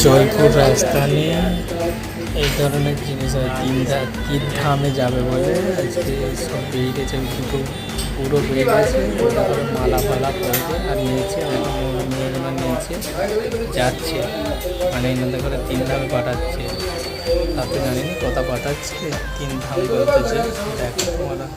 জয়পুর রাজধানী এই ধরনের জিনিস হয়। তিন ধামে যাবে বলে আজকে সব বেরিয়ে গেছে, দুটো পুরো বেরিয়ে গেছে। মালা ফালা পড়বে আর নিয়েছে মেয়েগুলো নিয়েছে যাচ্ছে, মানে এনাদের করে তিন ধামে পাঠাচ্ছে। তা তো জানিনি কথা পাঠাচ্ছে, তিন ধাম করতেছে। দেখো তোমরা